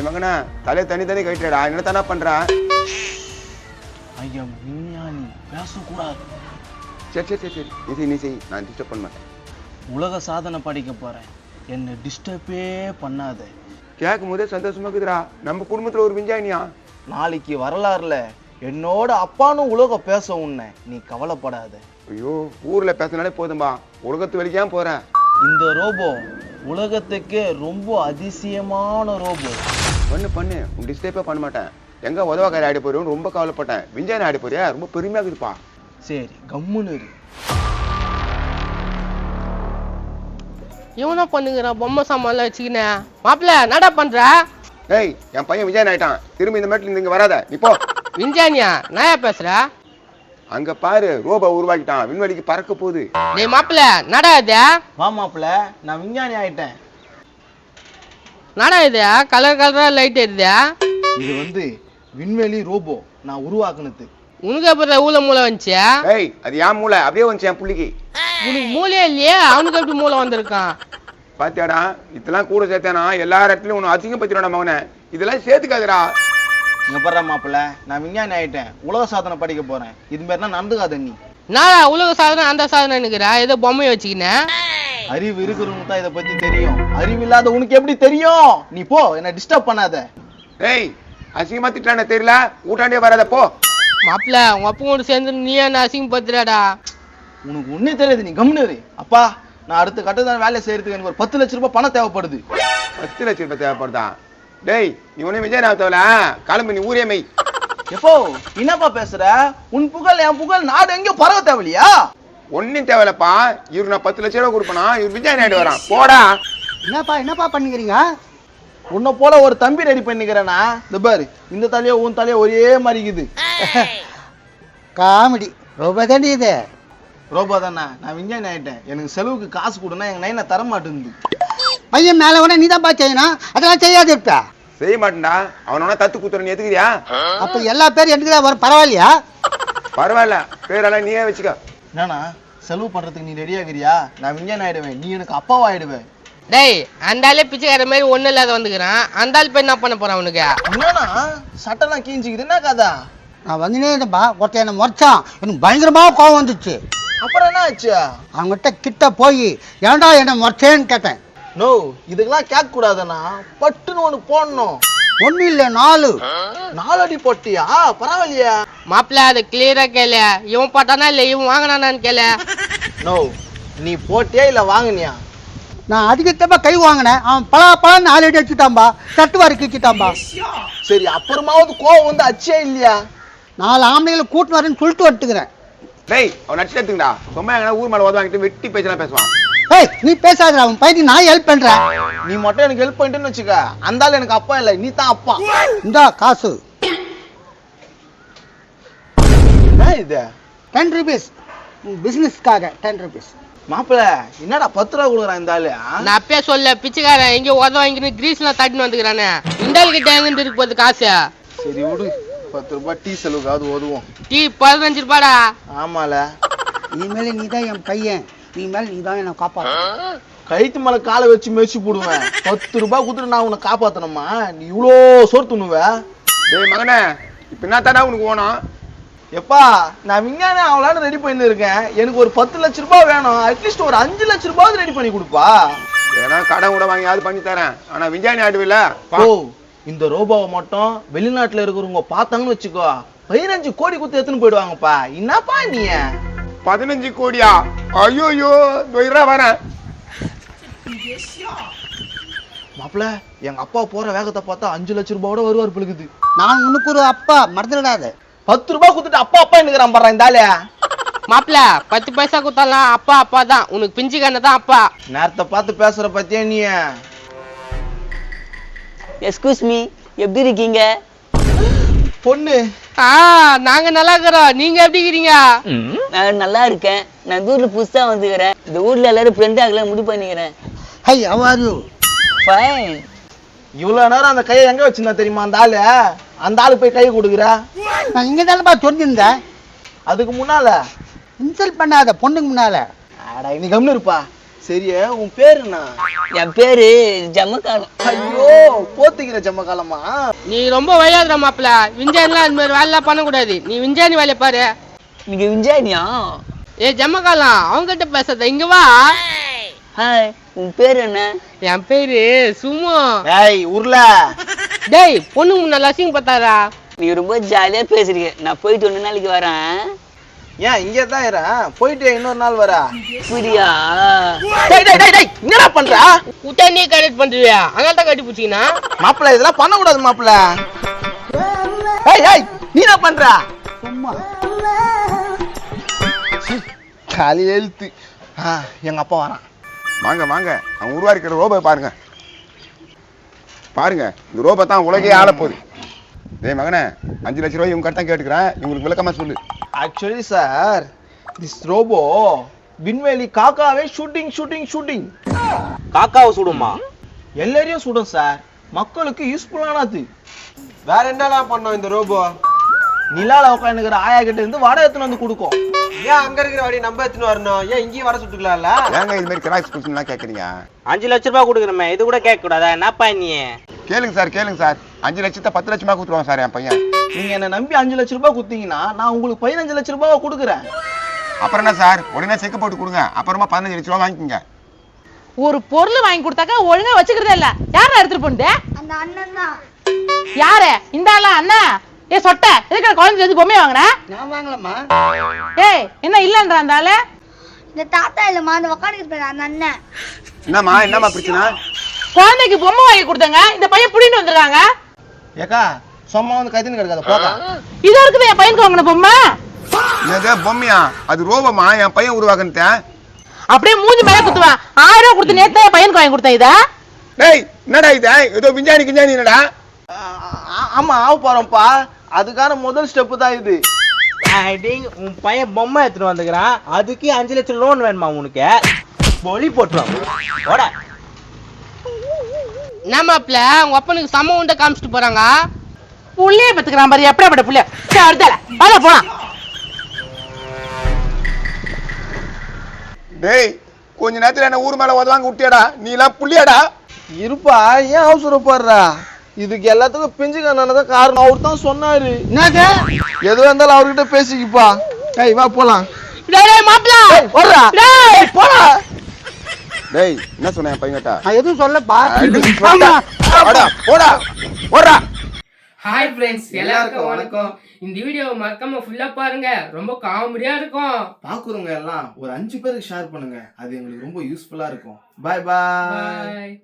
மகனா தலையை தனி தனி கட்டிடா, என்ன தானே பண்றா? ஐயா விஞ்ஞானி பேசக்கூடாது. சரி சரி சரி சரி, நீ செய், நான் டிஸ்டர்ப் பண்ண மாட்டேன். உலக சாதனை படிக்க போறேன், என்ன டிஸ்டர்பே பண்ணாத. கேட்கும் போதே சந்தோஷமா இருக்குதுடா. நம்ம குடும்பத்துல ஒரு விஞ்ஞானியா? நாளைக்கு வரலாறுல என்னோட அப்பானும் உலக பேச உன்னை, நீ கவலைப்படாத. ஐயோ, ஊர்ல பேசினாலே போதும்பா, உலகத்து வெளிக்கே போறேன். இந்த ரோபோ உலகத்துக்கே ரொம்ப அதிசயமான ரோபோ. பண்ணு பண்ணு, உன் டிஸ்டர்பே பண்ண மாட்டேன். எங்க உதவக்காரி ஆடி போறோம், ரொம்ப கவலைப்பட்டேன். விஞ்ஞானி ஆடி போறியா? ரொம்ப பெருமையா இருக்குதுப்பா. சரி கம்முன்னு இரு. இவனா பண்ணுங்கிறான் பொம்மை சாமான்லாம் வச்சுக்கினேன். மாப்பிள்ள நடா பண்ற? ஏய், என் பையன் விஞ்ஞானி ஆயிட்டான். திரும்பி இந்த மேட்டில் இங்க வராத, நீ போ. விஞ்ஞானியா? நான் பேசுற? அங்க பாரு, ரோபோ உருவாக்கிட்டான், விண்வெளிக்கு பறக்க போகுது. டேய் மாப்பிள்ள நடா இது? வா மாப்பிள்ள, நான் விஞ்ஞானி ஆயிட்டேன். நடா இது கலர் கலரா லைட் எரியுது. இது விண்வெளி ரோபோ நான் உருவாக்குனது. உனக்கு எப்படி ஊழ மூளை வந்துச்சு? ஏய், அது ஏன் மூளை அப்படியே வந்துச்சு என் புள்ளிக்கு. உனக்கு மூளையே இல்லையே, அவனுக்கு எப்படி மூளை வந்திருக்கான்? பாத்தியாடா, இதெல்லாம் கூட சேர்த்தானா எல்லா இடத்துலயும் உன்னை அசிங்கப்படுத்திடுவாடா மகனே. இதெல்லாம் சேர்த்துக்காதுடா. இங்க பாரு மாப்பிள்ள, நான் விஞ்ஞானி ஆயிட்டேன், உலக சாதனை படிக்க போறேன். இது மாதிரினா நடந்துக்காத நீ. நானா உலக சாதனை அந்த சாதனை நினைக்கிறா? ஏதோ பொம்மையை வச்சுக்கினேன். அறிவு இருக்கிறவங்க தான் இதை பத்தி தெரியும், அறிவு இல்லாத உனக்கு எப்படி தெரியும்? நீ போ, என்ன டிஸ்டர்ப் பண்ணாத. ஏய், அசிங்கமா திட்டானே தெரியல, ஊட்டாண்டே வராத, போ. மாப்பிள்ள உங்க அப்பா கூட சேர்ந்து நீ என்ன அசிங்கப்படுத்துறாடா? உனக்கு ஒன்னே தெரியாது, நீ கம்முனு. அப்பா, நான் அடுத்த கட்டதான் வேலை செய்யறதுக்கு எனக்கு ஒரு 10 லட்சம் ரூபாய் பணம் தேவைப்படுது. 10 லட்சம் ரூபாய் தேவைப்படுதா? டேய், நீ ஒண்ணு விஜய் தேவையில்ல, கிளம்பு, நீ ஊரே மை. எப்போ என்னப்பா பேசுற? உன் புகழ் என் புகழ் நாடு எங்கேயும் பரவ தேவையில்லையா? ஒன்னும் தேவையில்லப்பா. இவரு நான் 10 லட்சம் ரூபாய் கொடுப்பனா, இவர் விஜய் நாயுடு வரான், போடா. என்னப்பா பண்ணிக்கிறீங்க? உன்னை போல ஒரு தம்பி ரெடி பண்ணிக்கிறேனா? இந்த பாரு, இந்த தலையோ உன் தலையோ ஒரே மாதிரி இருக்குது. காமெடி ரொம்ப தாண்டி இது. ரோபோ தானே, நான் விஞ்ஞானி ஆயிட்டேன். எனக்கு செலவுக்கு காசு கொடுனா எங்க நைனா தர மாட்டேங்குது. பையன் மேல உடனே நீ தான் செய்யணும், அதெல்லாம் செய்யாது இருப்ப. செய்ய மாட்டேன்டா, அவனோட தத்து குத்துற நீ எதுக்குறியா? அப்ப எல்லா பேரும் எனக்கு தான் வரும், பரவாயில்லையா? பரவாயில்ல, பேரெல்லாம் நீயே வச்சுக்க. என்னன்னா செலவு பண்றதுக்கு நீ ரெடி ஆகிறியா? நான் விஞ்ஞானி ஆயிடுவேன், நீ எனக்கு அப்பாவா ஆயிடுவேன். டேய், அந்த ஆளே பிச்சைக்கார மாதிரி ஒண்ணு இல்லாத வந்துக்கிறான். அந்த ஆள் போய் என்ன பண்ண போறான் அவனுக்கு? என்னன்னா சட்டெல்லாம் கீஞ்சிக்குது, என்ன கதா? நான் வந்துனே இருந்தப்பா, ஒருத்தன் என்ன முறைச்சான், எனக்கு பயங்கரமா கோவம் வந்துச்சு. அப்புறம் என்ன ஆச்சு? அவங்ககிட்ட கிட்ட போய் ஏன்டா என்ன முறைச்சேன்னு கேட்டேன். நோ, இதுக்கெல்லாம் கேட்க கூடாதுன்னா பட்டுன்னு ஒண்ணு போடணும். ஒண்ணு இல்ல 4 அடி போட்டியா? பரவாயில்லையா? மாப்பிள்ள அதை கிளியரா கேளு. இவன் போட்டானா இல்ல இவன் வாங்கினானான்னு கேளு. நோ, நீ போட்டியா இல்ல வாங்கினியா? நான் அதிகத்தப்பா கை வாங்கினேன், அவன் பழம் 4 அடி அடிச்சுட்டான்பா, தட்டு வாரி கிச்சிட்டான்பா. சரி, அப்புறமாவது கோவம் வந்து அச்சே இல்லையா? 4 ஆம்பளைகளை கூட்டு வரேன்னு சொல்லிட்டு வந்துட்டுக்கிறேன். டேய், அவன் நடிச்சு எடுத்துங்கடா. சும்மா எங்கன்னா ஊர் மேல உதவாங்கிட்டு வெட்டி பேச்செல்லாம் பேசுவான். ஏய், நீ பேசாத, அவன் பையனுக்கு நான் ஹெல்ப் பண்றேன். நீ மட்டும் எனக்கு ஹெல்ப் பண்ணிட்டேன்னு வச்சுக்க, அந்த ஆள் எனக்கு அப்பா இல்லை, நீ தான் அப்பா. இந்தா காசு. என்ன இது? 10 rupees பிசினஸ்க்காக 10 rupees. மாப்பிள்ள, என்னடா 10 ரூபா கொடுக்குறான் இந்த ஆளு? நான் அப்பயே சொல்ல, பிச்சைக்காரன் எங்க உதவ வாங்கிட்டு கிரீஸ்லாம் தட்டின்னு வந்துக்கிறானே. இந்த ஆள் கிட்ட எங்கிட்டு இருக்கு போகுது காசு? சரி விடு, 10 ரூபாய் டீ செலவுக்காவது உதவும். டீ 15 ரூபாடா. ஆமால, இனிமேல நீ தான் என் பையன், இனிமேல் நீ தான் என்ன காப்பாற்ற. கைத்து மேல காலை வச்சு மெச்சு போடுவேன். 10 ரூபாய் கொடுத்துட்டு நான் உன்னை காப்பாத்தணுமா? நீ இவ்வளோ சோறு துண்ணுவ? டேய் மகனே, இப்ப என்ன தானே உனக்கு வேணும்? எப்பா, நான் விஞ்ஞானி அவளான்னு ரெடி பண்ணி இருக்கேன், எனக்கு ஒரு 10 லட்சம் ரூபாய் வேணும். அட்லீஸ்ட் ஒரு 5 லட்சம் ரூபாய் ரெடி பண்ணி கொடுப்பா. ஏன்னா கடன் கூட வாங்கி யாரு பண்ணி தரேன், ஆனா விஞ்ஞானி ஆடுவில்ல. ஓ, இந்த ரோபோவை மட்டும் வெளிநாட்டுல இருக்கிறவங்க பார்த்தாங்கன்னு வச்சுக்கோ, 15 கோடி குத்து எடுத்துன்னு போயிடுவாங்கப்பா. என்னப்பா நீ? 15 கோடியா? ஐயோ, வரேன். மாப்பிள்ள, எங்க அப்பா போற வேகத்தை பார்த்தா 5 லட்சம் ரூபாயோட வருவார் பிள்ளைக்குது. நான் உனக்கு ஒரு அப்பா, மறந்துடாத. 10 ரூபாய் கொடுத்துட்டு அப்பா அப்பா என்னங்கிறான் பாரு இந்த ஆளு. மாப்பிள்ள 10 பைசா கொடுத்தாலாம் அப்பா அப்பா தான், உனக்கு பிஞ்சு கண்ண தான் அப்பா. நேரத்தை பார்த்து பேசுற பத்தியா நீ? எஸ்கூஸ் மீ, எப்படி இருக்கீங்க? பொண்ணு, நாங்க நல்லா இருக்கிறோம், நீங்க எப்படி இருக்கிறீங்க? நான் நல்லா இருக்கேன். நான் இந்த ஊர்ல புதுசா வந்துக்கிறேன். இந்த ஊர்ல எல்லாரும் ஃப்ரெண்ட் ஆகலாம் முடிவு பண்ணிக்கிறேன். High, how are you? Fine. இவ்வளவு நேரம் அந்த கையை எங்க வச்சிருந்தா தெரியுமா அந்த ஆளு? அந்த ஆளு போய் கை கொடுக்குற. நான் இங்க தானப்பா சொல்லியிருந்தேன். அதுக்கு முன்னால இன்சல்ட் பண்ணாத, பொண்ணுக்கு முன்னால. அடா, நீ கம்னு இருப்பா. சரியே உன் பேரு என்ன? என் பேரு ஜமக்காலம். ஐயோ போத்துக்கிற ஜம்மகாலமா. நீ ரொம்ப வயதுற மாப்பிள. விஞ்ஞானிலாம் இந்த மாதிரி வேலைலாம் பண்ணக்கூடாது. நீ விஞ்ஞானி வேலையை பாரு. நீங்க விஞ்ஞானியா? ஏ ஜம்மகாலம், அவங்ககிட்ட பேசாத, இங்க வா. ஹாய், உன் பேர் என்ன? என் பேரு சுமு. ஏய் உருள. டேய், பொண்ணுங்க முன்னால அசிங்க பார்த்தாரா? நீ ரொம்ப ஜாலியா பேசுறீங்க. நான் போயிட்டு 1 நாளைக்கு வரேன். ஏன் இங்கே தான் போயிட்டு இன்னொரு நாள் வர. புரியா? டேய் டேய் டேய் டேய் என்னடா பண்ற? உட்டா நீ கரெக்ட் பண்றியா? அதனால தான் கட்டி பூச்சிக்கினா. மாப்பிள இதெல்லாம் பண்ண கூடாது மாப்பிள. ஏய் ஏய் நீ என்ன பண்ற? சும்மா காலி எழுத்து. எங்க அப்பா வரான். வாங்க வாங்க, அவன் உருவாக்கிற ரோபோ பாருங்க. பாருங்க, இந்த ரோபோ தான் உலகே ஆள போகுது. டேய் மகனே, 5 லட்ச ரூபாய் இவங்க தான் கேட்டுக்கிறேன், இவங்களுக்கு விளக்கமா சொல்லு. ஆக்சுவலி சார், திஸ் ரோபோ விண்வெளி காக்காவே ஷூட்டிங். காக்காவை சுடுமா? எல்லாரையும் சுடும் சார். மக்களுக்கு யூஸ்ஃபுல்லானது. வேற என்னலாம் பண்ணோம் இந்த ரோபோ? நிலால உட்காந்துக்கிற ஆயா கிட்ட இருந்து வடை எடுத்துன்னு வந்து கொடுக்கும். ஏன் அங்க இருக்கிற வழி நம்ம எடுத்துன்னு வரணும்? ஏன் இங்கேயும் வர சுட்டுக்கலாம்ல? ஏங்க இது மாதிரி கிராக்ஸ் கொஸ்டின்லாம் கேட்குறீங்க? 5 லட்ச ரூபாய் கொடுக்குறமே, இது கூட கேட்க கூடாதா? என்னப்பா நீ? கேளுங்க சார், 5 லட்சத்தை 10 லட்சமா கொடுத்துருவாங்க சார் என் பையன். நீங்க என்ன நம்பி 5 லட்ச ரூபாய் கொடுத்தீங்கன்னா நான் உங்களுக்கு 15 லட்ச ரூபாய் கொடுக்குறேன். அப்புறம் என்ன சார், உடனே செக் போட்டு கொடுங்க, அப்புறமா 15 லட்ச ரூபா வாங்கிக்கோங்க. ஒரு பொருள் வாங்கி கொடுத்தாக்கா ஒழுங்கா வச்சுக்கிறதே இல்ல. யாரா எடுத்துட்டு போனது? அந்த அண்ணன் தான். யாரு? இந்தாளா அண்ணா? ஏ சொட்ட, எதுக்கு குழந்தை எது பொம்மை வாங்குற? நான் வாங்கலம்மா. ஏய் என்ன இல்லன்ற அந்த ஆளு? இந்த தாத்தா இல்லம்மா, அந்த உக்காந்துக்கிட்டு அந்த அண்ணன். என்னம்மா பிரச்சனை? குழந்தைக்கு பொம்மை வாங்கி கொடுத்தாங்க, இந்த பையன் புடிட்டு வந்திருக்காங்க. ஏக்கா சும்மா வந்து கைதுன்னு கிடக்காத போக்கா. இது இருக்குது என் பையனுக்கு வாங்கின பொம்மை. என்னது பொம்மையா? அது ரோபோமா, என் பையன் உருவாக்குனேன். அப்படியே மூஞ்சி மேல குத்துவேன். 1000 ரூபாய் கொடுத்து நேத்து என் பையனுக்கு வாங்கி கொடுத்தேன். இத டேய் என்னடா இது? ஏதோ விஞ்ஞானி என்னடா? ஆமா ஆக போறோம்ப்பா. அதுக்கான முதல் ஸ்டெப் தான் இது. உன் பையன் பொம்மை எடுத்துட்டு வந்துக்கிறான், அதுக்கு 5 லட்சம் லோன் வேணுமா உனக்கு? பொலி போட்டுருவான். என்ன மாப்பிள, உங்க அப்பனுக்கு சம உண்டை காமிச்சிட்டு போறாங்க. புள்ளைய பத்துக்கிறான் பாரு, எப்படியாப்பட்ட புள்ளைய. சரி அடுத்தால வாடா போலாம். டேய் கொஞ்ச நேரத்துல என்ன ஊர் மேல உதவாங்க விட்டியாடா? நீ எல்லாம் புள்ளியாடா? இருப்பா, ஏன் அவசரப்படுறா? இதுக்கு எல்லாத்துக்கும் பிஞ்சுக்கானதான் காரணம். அவர் தான் சொன்னாரு. என்னது? எதுவா இருந்தாலும் அவர்கிட்ட பேசிக்கப்பா. ஏய் வா போலாம். டேய் மாப்பிள, வர்றா. டேய் போடா. டேய் என்ன சொன்ன என் பையன்கிட்ட? நான் எதுவும் சொல்லப்பா. போடா. ஹாய் ஃப்ரெண்ட்ஸ், எல்லாருக்கும் வணக்கம். இந்த வீடியோவை மறக்காம ஃபுல்லா பாருங்க, ரொம்ப காமெடியா இருக்கும். பாக்குறவங்க எல்லாம் ஒரு 5 பேருக்கு ஷேர் பண்ணுங்க, அது எங்களுக்கு ரொம்ப யூஸ்ஃபுல்லா இருக்கும். Bye bye. பாய்.